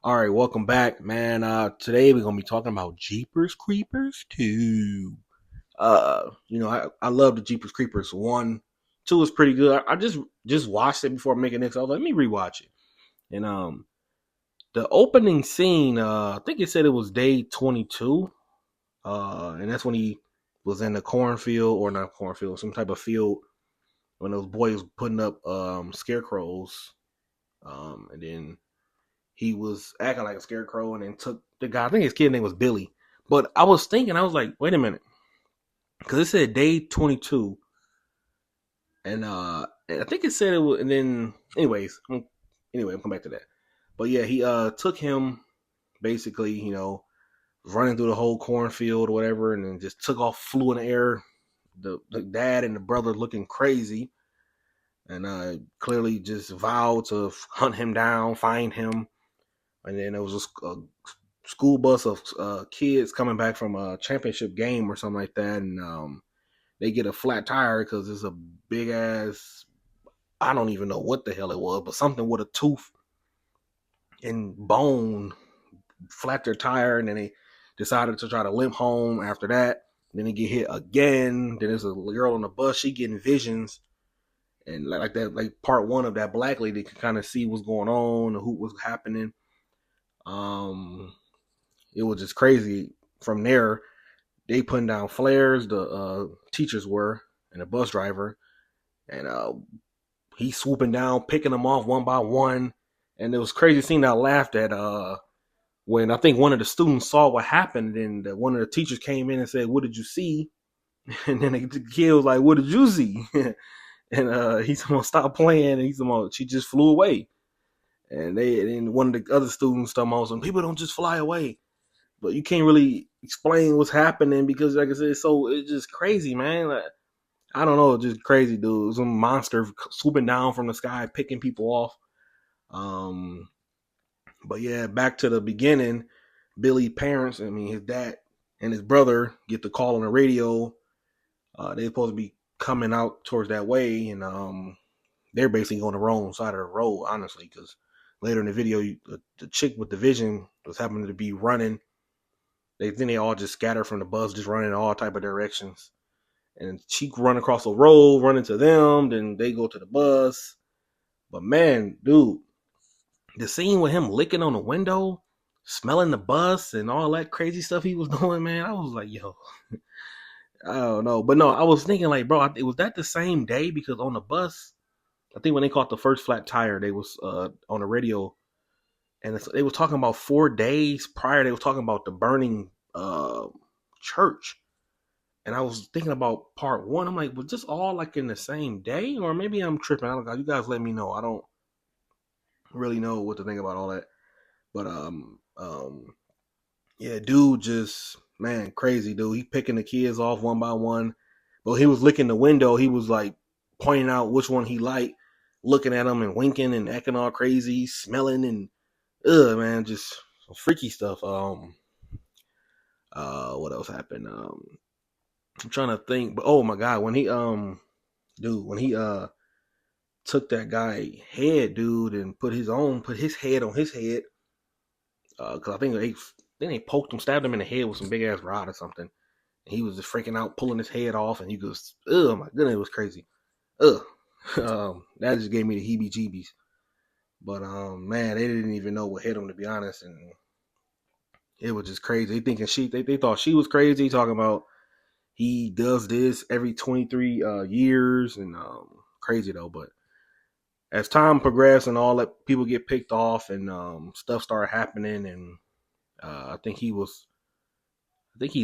All right, welcome back, man. Today we're gonna be talking about Jeepers Creepers 2. I love the Jeepers Creepers 1. 2 is pretty good. I just watched it before making this. I was like, let me rewatch it. And the opening scene, I think it said it was day 22. And that's when he was in the cornfield, or not cornfield, some type of field, when those boys putting up scarecrows. And then he was acting like a scarecrow and then took the guy. I think his kid name was Billy. But I was thinking, I was like, wait a minute. Because it said day 22. And I think it said it was, and then, anyway, I'll come back to that. But yeah, he took him basically, running through the whole cornfield or whatever, and then just took off, flew in the air. The dad and the brother looking crazy, and clearly just vowed to hunt him down, find him. And then there was a school bus of kids coming back from a championship game or something like that, and they get a flat tire because it's a big ass. I don't even know what the hell it was, but something with a tooth and bone flat their tire, and then they decided to try to limp home after that. Then they get hit again. Then there's a girl on the bus. She getting visions, and like that, like part one of that black lady can kind of see what's going on, who was happening. It was just crazy. From there, they putting down flares. The teachers were, and the bus driver, and he swooping down, picking them off one by one. And it was crazy scene I laughed at. When I think one of the students saw what happened, and one of the teachers came in and said, "What did you see?" And then the kid was like, "What did you see?" And he's gonna stop playing, and he's gonna, she just flew away. And one of the other students told him, "People don't just fly away." But you can't really explain what's happening because, like I said, it's just crazy, man. Like, I don't know, just crazy, dude. Some monster swooping down from the sky, picking people off. But yeah, back to the beginning. Billy's parents, I mean, his dad and his brother get the call on the radio. They're supposed to be coming out towards that way, and they're basically on the wrong side of the road, honestly, because later in the video, the chick with the vision was happening to be running. They all just scatter from the bus, just running in all type of directions. And she run across the road, run into them. Then they go to the bus. But man, dude, the scene with him licking on the window, smelling the bus, and all that crazy stuff he was doing, man, I was like, yo, I don't know. But no, I was thinking like, bro, it was that the same day because on the bus, I think when they caught the first flat tire, they was on the radio, and they was talking about 4 days prior. They was talking about the burning church. And I was thinking about part one. I'm like, was this all like in the same day? Or maybe I'm tripping. I don't know. You guys let me know. I don't really know what to think about all that. But yeah, dude just, man, crazy dude. He picking the kids off one by one. But he was licking the window. He was like pointing out which one he liked, looking at them and winking and acting all crazy, smelling and man, just some freaky stuff. What else happened? I'm trying to think, but oh my god, when he when he took that guy head, dude, and put his head on his head, because I think they poked him, stabbed him in the head with some big ass rod or something. And he was just freaking out, pulling his head off, and he goes, "Oh my goodness, it was crazy." Ugh, that just gave me the heebie-jeebies. But man, they didn't even know what hit him, to be honest, and it was just crazy. They thought she was crazy, talking about he does this every 23 years, and crazy though. But as time progressed and all that, people get picked off and stuff started happening, and I think he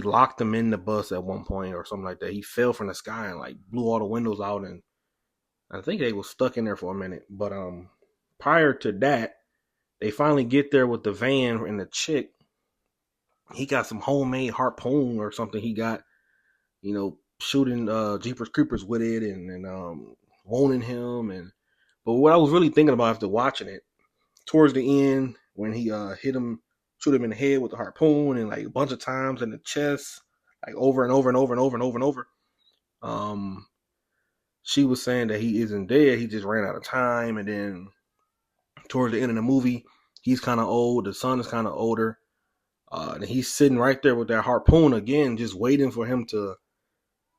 locked him in the bus at one point or something like that. He fell from the sky and like blew all the windows out, and I think they was stuck in there for a minute. But prior to that, they finally get there with the van and the chick. He got some homemade harpoon or something. He got, shooting Jeepers Creepers with it, and wounding him. And but what I was really thinking about after watching it, towards the end, when he shoot him in the head with the harpoon, and like a bunch of times in the chest, like over and over and over and over and over and over. She was saying that he isn't dead, he just ran out of time. And then towards the end of the movie, He's kind of old. The son is kind of older. And he's sitting right there with that harpoon again, just waiting for him to.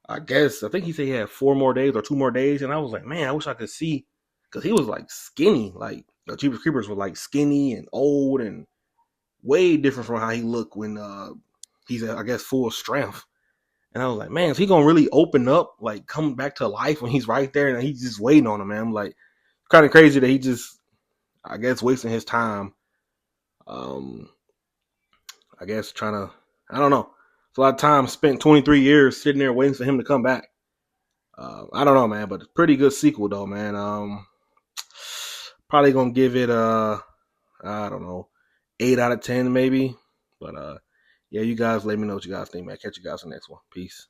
I think he said he had 4 more days or 2 more days, and I was like, man, I wish I could see, because he was like skinny, like the Jeepers Creepers were like skinny and old and way different from how he looked when he's at, I guess, full strength. And I was like, man, is he gonna really open up, like come back to life when he's right there and he's just waiting on him, man? I'm like, kind of crazy that he just, I guess, wasting his time. I guess trying to, I don't know. It's a lot of time spent, 23 years sitting there waiting for him to come back. I don't know, man, but it's a pretty good sequel though, man. Probably gonna give it I don't know, 8 out of 10 maybe. But yeah, you guys let me know what you guys think, man. Catch you guys in the next one. Peace.